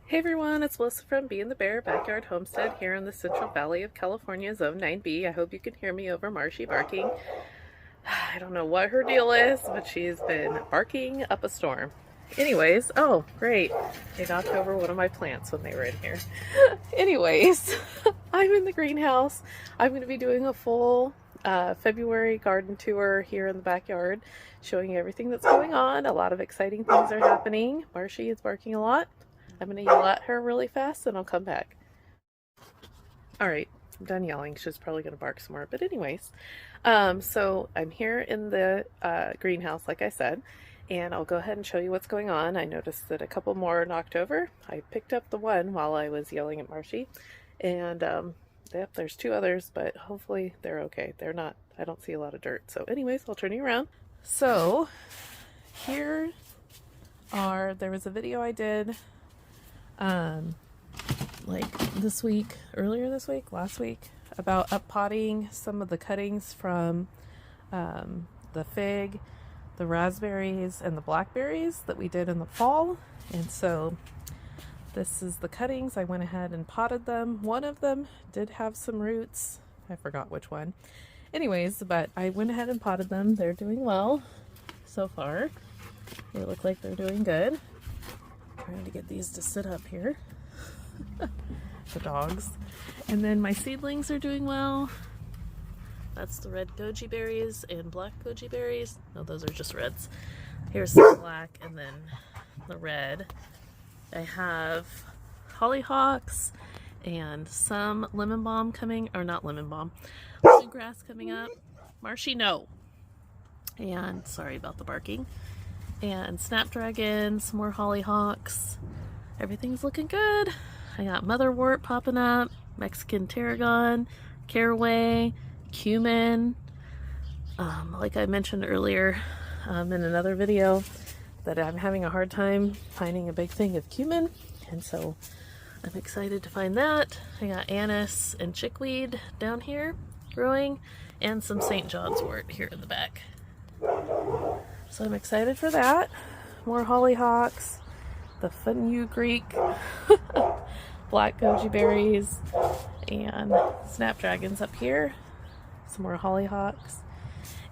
Hey everyone, it's Melissa from Bee and the Bear Backyard Homestead here in the Central Valley of California, Zone 9B. I hope you can hear me over Marshy barking. I don't know what her deal is, but she's been barking up a storm. Anyways, oh great, they knocked over one of my plants when they were in here. Anyways, I'm in the greenhouse. I'm going to be doing a full February garden tour here in the backyard, showing you everything that's going on. A lot of exciting things are happening. Marshy is barking a lot. I'm going to yell at her really fast and I'll come back. Alright, I'm done yelling. She's probably going to bark some more. But anyways, so I'm here in the greenhouse, like I said, and I'll go ahead and show you what's going on. I noticed that a couple more knocked over. I picked up the one while I was yelling at Marshy, and yep, there's two others, but hopefully they're okay. They're not, I don't see a lot of dirt. So anyways, I'll turn you around. So here there was a video I did like this week, earlier this week, last week, about uppotting some of the cuttings from the fig, the raspberries, and the blackberries that we did in the fall. And so this is the cuttings. I went ahead and potted them. One of them did have some roots. I forgot which one. Anyways, but I went ahead and potted them. They're doing well so far. They look like they're doing good. Trying to get these to sit up here. The dogs. And then my seedlings are doing well. That's the red goji berries and black goji berries. No, those are just reds. Here's the black and then the red. I have hollyhocks and some lemon balm coming, or not lemon balm, bluegrass coming up. Marshy, no. And sorry about the barking. And snapdragon, some more hollyhocks. Everything's looking good. I got motherwort popping up, Mexican tarragon, caraway, cumin. Like I mentioned earlier in another video, that I'm having a hard time finding a big thing of cumin, and so I'm excited to find that. I got anise and chickweed down here growing, and some St. John's wort here in the back. So I'm excited for that. More hollyhocks, the fenugreek, black goji berries, and snapdragons up here. Some more hollyhocks.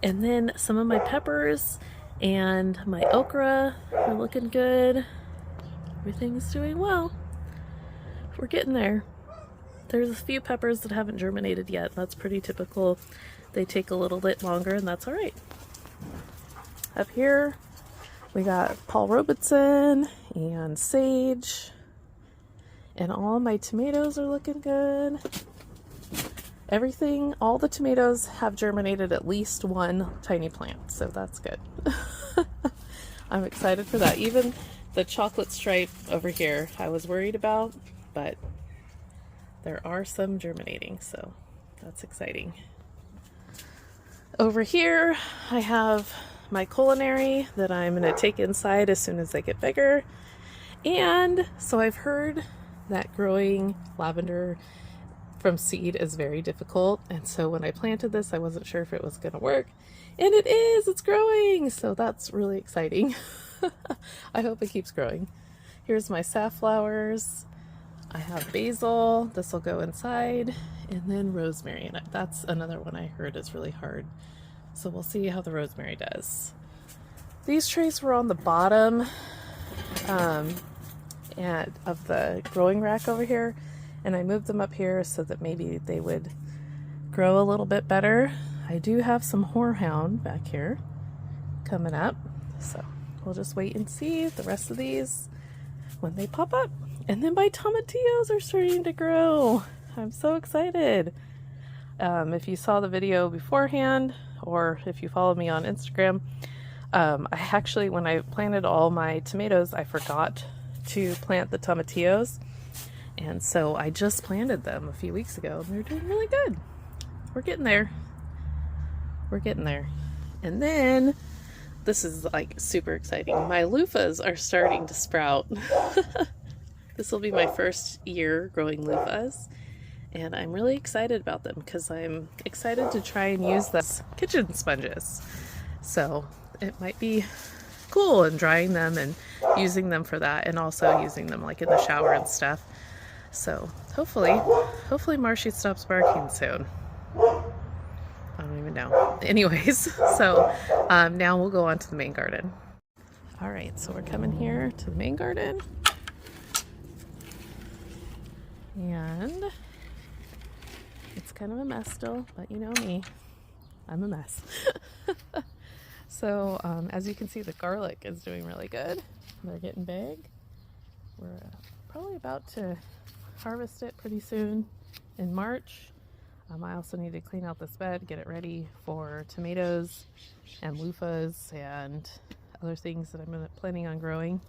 And then some of my peppers and my okra are looking good. Everything's doing well. We're getting there. There's a few peppers that haven't germinated yet. That's pretty typical. They take a little bit longer, and that's all right. Up here, we got Paul Robeson and sage, and all my tomatoes are looking good. Everything, all the tomatoes have germinated at least one tiny plant, so that's good. I'm excited for that. Even the chocolate stripe over here, I was worried about, but there are some germinating, so that's exciting. Over here, I have my culinary that I'm going to take inside as soon as they get bigger. And so I've heard that growing lavender from seed is very difficult, and so when I planted this I wasn't sure if it was going to work, and it is, it's growing, so that's really exciting. I hope it keeps growing. Here's my safflowers. I have basil, this will go inside, and then rosemary, and that's another one I heard is really hard. So we'll see how the rosemary does. These trays were on the bottom of the growing rack over here, and I moved them up here so that maybe they would grow a little bit better. I do have some horehound back here coming up, so we'll just wait and see the rest of these when they pop up. And then my tomatillos are starting to grow. I'm so excited. If you saw the video beforehand, or if you follow me on Instagram, I actually, when I planted all my tomatoes, I forgot to plant the tomatillos, and so I just planted them a few weeks ago, and they're doing really good. We're getting there. We're getting there. And then, this is like super exciting. My loofahs are starting to sprout. This will be my first year growing loofahs, and I'm really excited about them because I'm excited to try and use this kitchen sponges. So it might be cool, and drying them and using them for that, and also using them like in the shower and stuff. So hopefully Marshy stops barking soon. I don't even know. Anyways, so now we'll go on to the main garden. All right, so we're coming here to the main garden. And it's kind of a mess still, but you know me, I'm a mess. So as you can see, the garlic is doing really good. They're getting big. We're probably about to harvest it pretty soon in March. I also need to clean out this bed, get it ready for tomatoes and loofahs and other things that I'm planning on growing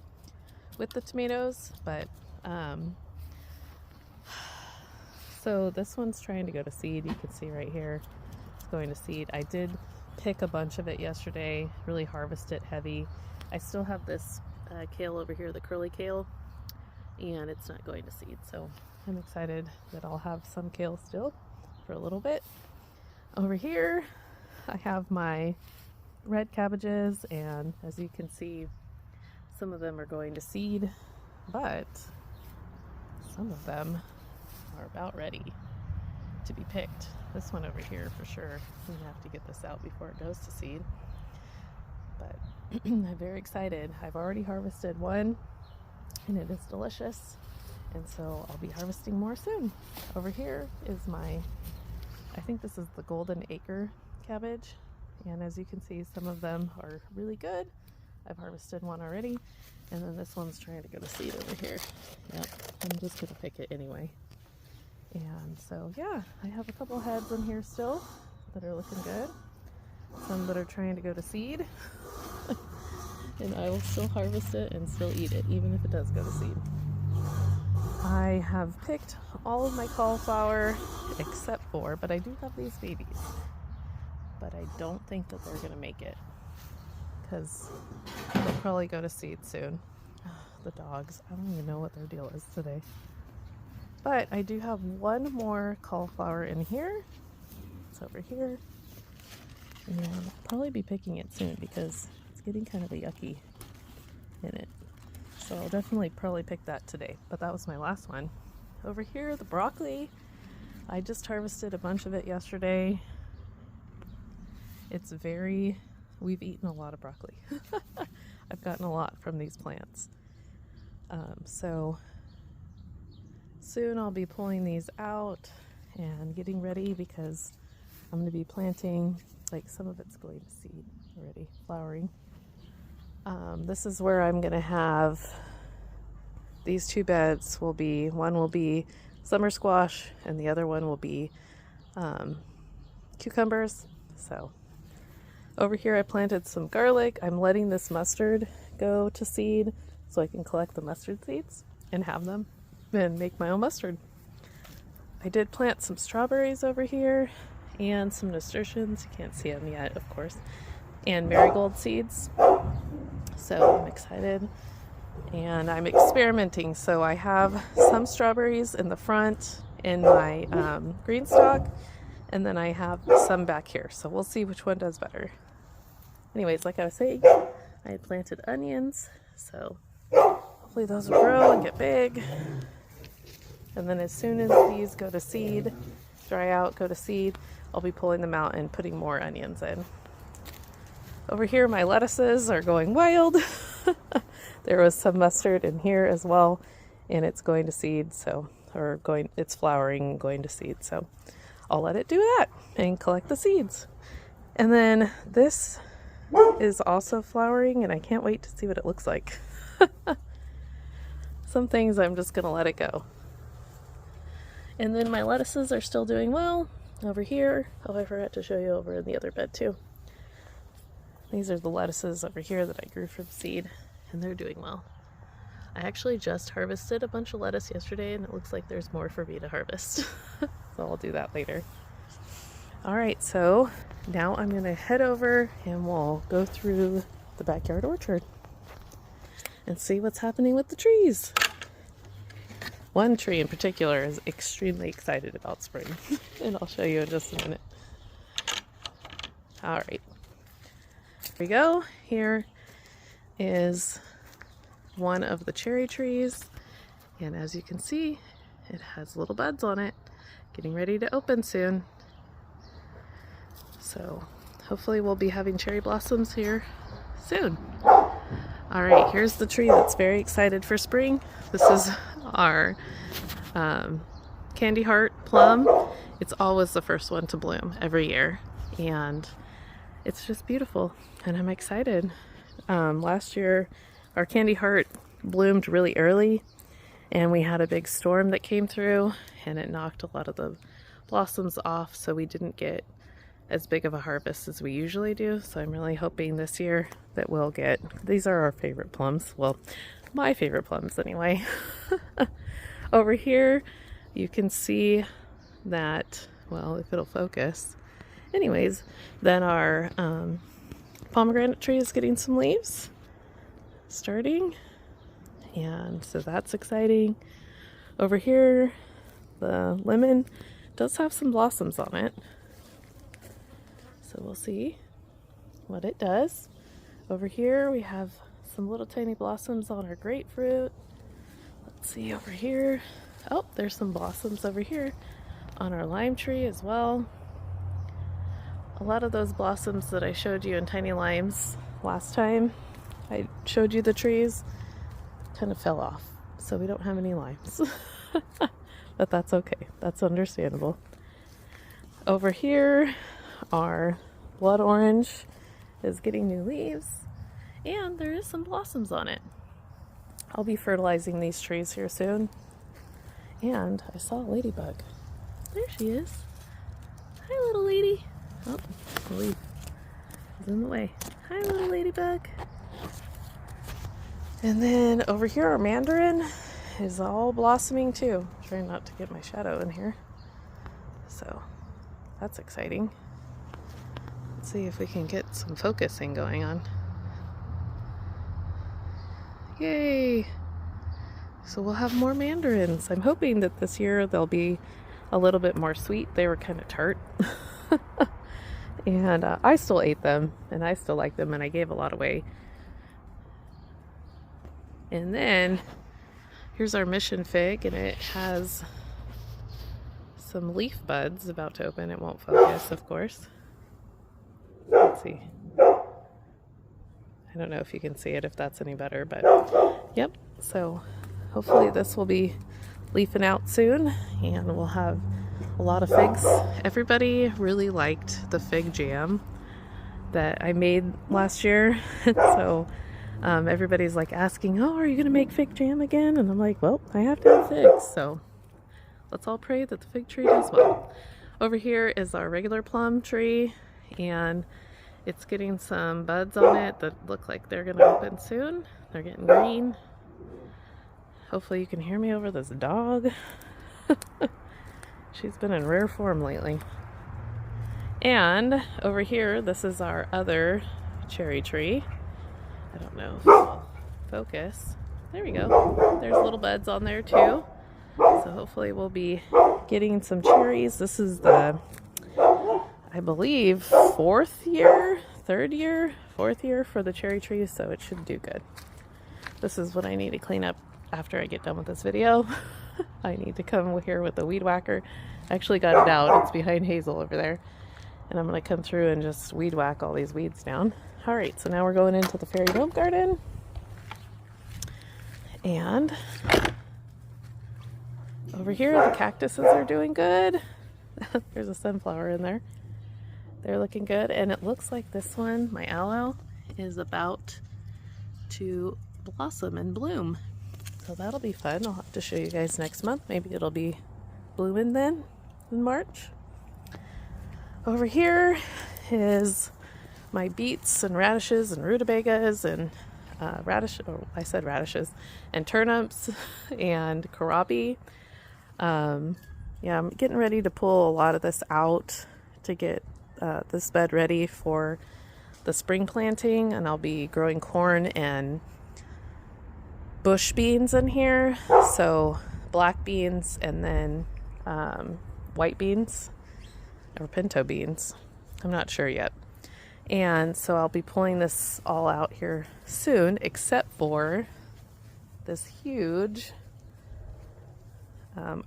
with the tomatoes. But so this one's trying to go to seed. You can see right here it's going to seed. I did pick a bunch of it yesterday, really harvest it heavy. I still have this kale over here, the curly kale, and it's not going to seed. So I'm excited that I'll have some kale still for a little bit. Over here I have my red cabbages, and as you can see, some of them are going to seed, but some of them are about ready to be picked. This one over here for sure, I'm gonna have to get this out before it goes to seed. But I'm very excited. I've already harvested one and it is delicious, and so I'll be harvesting more soon. Over here is my, I think this is the Golden Acre cabbage, and as you can see, some of them are really good. I've harvested one already, and then this one's trying to go to seed over here. Yep, I'm just gonna pick it anyway. And so yeah, I have a couple heads in here still that are looking good, some that are trying to go to seed. And I will still harvest it and still eat it, even if it does go to seed. I have picked all of my cauliflower except for, but I do have these babies, but I don't think that they're gonna make it because they'll probably go to seed soon. The dogs, I don't even know what their deal is today. But I do have one more cauliflower in here. It's over here, and I'll probably be picking it soon because it's getting kind of a yucky in it. So I'll definitely probably pick that today, but that was my last one. Over here, the broccoli, I just harvested a bunch of it yesterday. It's we've eaten a lot of broccoli. I've gotten a lot from these plants. So soon I'll be pulling these out and getting ready because I'm going to be planting, like some of it's going to seed already, flowering. This is where I'm going to have these two beds. One will be summer squash and the other one will be cucumbers. So over here I planted some garlic. I'm letting this mustard go to seed so I can collect the mustard seeds and have them and make my own mustard. I did plant some strawberries over here and some nasturtiums. You can't see them yet, of course, and marigold seeds. So I'm excited and I'm experimenting. So I have some strawberries in the front in my green stock, and then I have some back here. So we'll see which one does better. Anyways, like I was saying, I had planted onions, so hopefully those will grow and get big. And then as soon as these go to seed, dry out, go to seed, I'll be pulling them out and putting more onions in. Over here, my lettuces are going wild. There was some mustard in here as well, and it's going to seed, it's flowering and going to seed. So I'll let it do that and collect the seeds. And then this is also flowering, and I can't wait to see what it looks like. Some things I'm just gonna let it go. And then my lettuces are still doing well over here. Oh, I forgot to show you over in the other bed too. These are the lettuces over here that I grew from seed, and they're doing well. I actually just harvested a bunch of lettuce yesterday, and it looks like there's more for me to harvest. So I'll do that later. All right, so now I'm gonna head over and we'll go through the backyard orchard and see what's happening with the trees. One tree in particular is extremely excited about spring, and I'll show you in just a minute. All right, here we go. Here is one of the cherry trees, and as you can see, it has little buds on it, getting ready to open soon. So hopefully we'll be having cherry blossoms here soon. All right, here's the tree that's very excited for spring. This is our Candy Heart plum. It's always the first one to bloom every year, and it's just beautiful, and I'm excited. Last year our Candy Heart bloomed really early, and we had a big storm that came through and it knocked a lot of the blossoms off, so we didn't get as big of a harvest as we usually do. So I'm really hoping this year that we'll get, these are our favorite plums, well, my favorite plums anyway. Over here you can see that, well, if it'll focus, anyways, then our pomegranate tree is getting some leaves starting, and so that's exciting. Over here the lemon does have some blossoms on it, so we'll see what it does. Over here we have some little tiny blossoms on our grapefruit. Let's see over here. Oh, there's some blossoms over here on our lime tree as well. A lot of those blossoms that I showed you in tiny limes last time I showed you the trees kind of fell off, so we don't have any limes. But that's okay, that's understandable. Over here our blood orange is getting new leaves, and there is some blossoms on it. I'll be fertilizing these trees here soon. And I saw a ladybug. There she is. Hi, little lady. Oh, the leaf is in the way. Hi, little ladybug. And then over here our mandarin is all blossoming too. I'm trying not to get my shadow in here. So that's exciting. Let's see if we can get some focusing going on. Yay! So we'll have more mandarins. I'm hoping that this year they'll be a little bit more sweet. They were kind of tart. And I still ate them, and I still like them, and I gave a lot away. And then here's our mission fig, and it has some leaf buds about to open. It won't focus, of course. Let's see. I don't know if you can see it, if that's any better, but yep. So hopefully this will be leafing out soon, and we'll have a lot of figs. Everybody really liked the fig jam that I made last year. So everybody's like asking, oh, are you gonna make fig jam again? And I'm like, well, I have to have figs, so let's all pray that the fig tree does well. Over here is our regular plum tree, and it's getting some buds on it that look like they're gonna open soon. They're getting green. Hopefully you can hear me over this dog. She's been in rare form lately. And over here, this is our other cherry tree. I don't know if it will focus. There we go. There's little buds on there too. So hopefully we'll be getting some cherries. This is the, I believe, fourth year for the cherry trees, so it should do good. This is what I need to clean up after I get done with this video. I need to come here with the weed whacker. I actually got it out. It's behind Hazel over there. And I'm going to come through and just weed whack all these weeds down. Alright, so now we're going into the fairy dome garden. And over here the cactuses are doing good. There's a sunflower in there. They're looking good, and it looks like this one, my aloe, is about to blossom and bloom. So that'll be fun. I'll have to show you guys next month. Maybe it'll be blooming then in March. Over here is my beets and radishes and rutabagas and radishes and turnips and kohlrabi. Yeah, I'm getting ready to pull a lot of this out to get this bed ready for the spring planting, and I'll be growing corn and bush beans in here. So black beans and then white beans or pinto beans. I'm not sure yet. And so I'll be pulling this all out here soon, except for this huge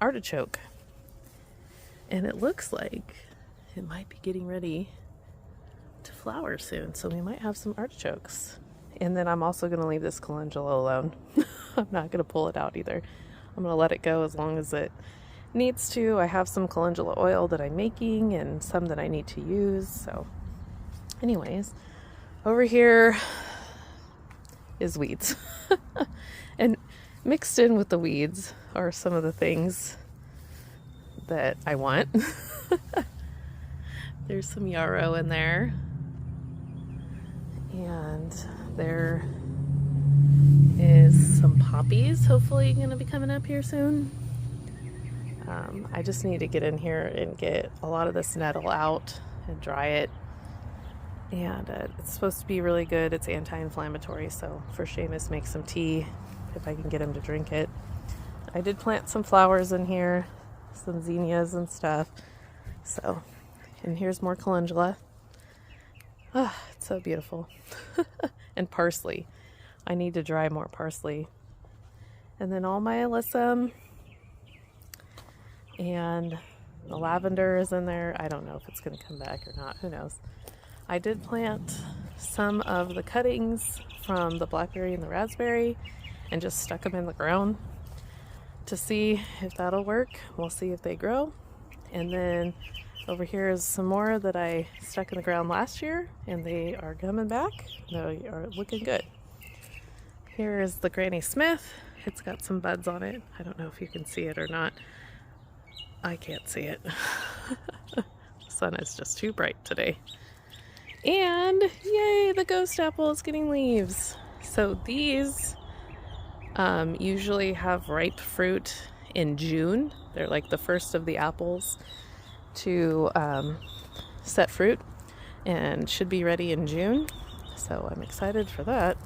artichoke. And it looks like it might be getting ready to flower soon, so we might have some artichokes. And then I'm also going to leave this calendula alone. I'm not going to pull it out either. I'm going to let it go as long as it needs to. I have some calendula oil that I'm making and some that I need to use. So anyways, over here is weeds. And mixed in with the weeds are some of the things that I want. There's some yarrow in there. And there is some poppies hopefully going to be coming up here soon. I just need to get in here and get a lot of this nettle out and dry it. And it's supposed to be really good. It's anti-inflammatory, so for Seamus, make some tea if I can get him to drink it. I did plant some flowers in here, some zinnias and stuff. So, and here's more calendula. Ah, it's so beautiful. And parsley. I need to dry more parsley. And then all my alyssum. And the lavender is in there. I don't know if it's going to come back or not. Who knows? I did plant some of the cuttings from the blackberry and the raspberry and just stuck them in the ground to see if that'll work. We'll see if they grow. And then over here is some more that I stuck in the ground last year, and they are coming back. They are looking good. Here is the Granny Smith. It's got some buds on it. I don't know if you can see it or not. I can't see it. The sun is just too bright today. And yay, the ghost apple is getting leaves. So these usually have ripe fruit in June. They're like the first of the apples to set fruit and should be ready in June. So I'm excited for that.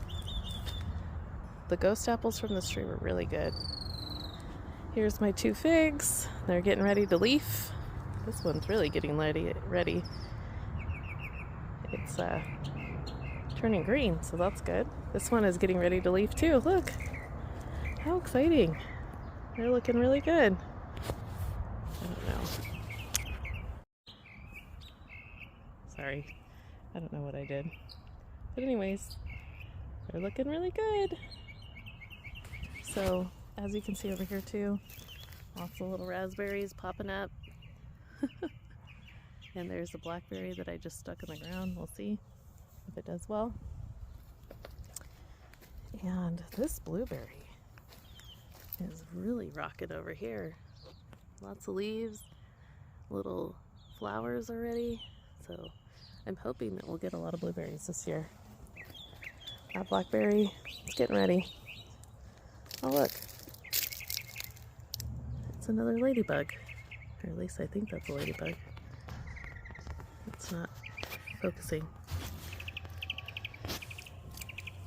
The ghost apples from this tree were really good. Here's my 2 figs. They're getting ready to leaf. This one's really getting ready. It's turning green, so that's good. This one is getting ready to leaf too. Look, how exciting. They're looking really good. I don't know. Sorry, I don't know what I did. But anyways, they're looking really good. So, as you can see over here too, lots of little raspberries popping up. And there's a blackberry that I just stuck in the ground. We'll see if it does well. And this blueberry is really rocking over here. Lots of leaves, little flowers already. So I'm hoping that we'll get a lot of blueberries this year. That blackberry is getting ready. Oh look, it's another ladybug. Or at least I think that's a ladybug. It's not focusing.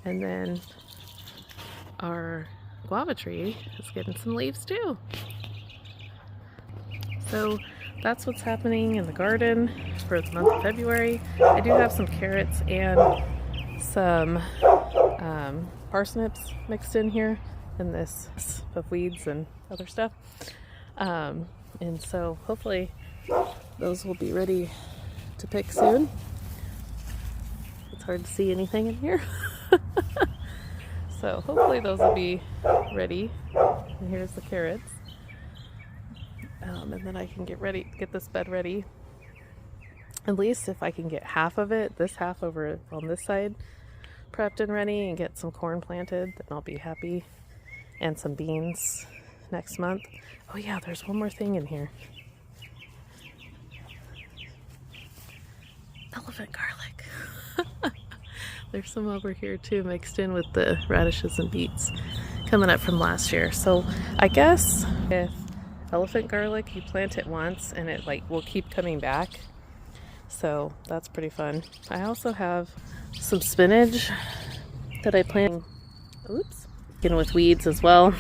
And then our guava tree is getting some leaves too. So that's what's happening in the garden for the month of February. I do have some carrots and some parsnips mixed in here in this of weeds and other stuff. And so hopefully those will be ready to pick soon. It's hard to see anything in here. So hopefully those will be ready. And here's the carrots. And then I can get this bed ready. At least if I can get half of it, this half over on this side, prepped and ready, and get some corn planted, then I'll be happy. And some beans next month. Oh yeah, there's one more thing in here. Elephant garlic. There's some over here too, mixed in with the radishes and beets coming up from last year. So I guess with elephant garlic, you plant it once and it will keep coming back. So that's pretty fun. I also have some spinach that I planted. Oops. With weeds as well.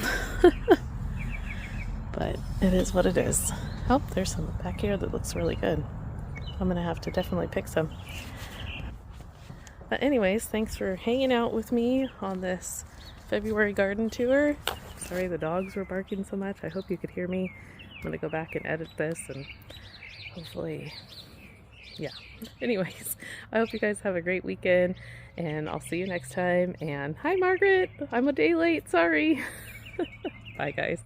But it is what it is. Oh, there's some back here that looks really good. I'm gonna have to definitely pick some. But anyways, thanks for hanging out with me on this February garden tour. Sorry the dogs were barking so much. I hope you could hear me. I'm gonna go back and edit this and hopefully, yeah. Anyways, I hope you guys have a great weekend and I'll see you next time. And hi Margaret, I'm a day late, sorry. Bye guys.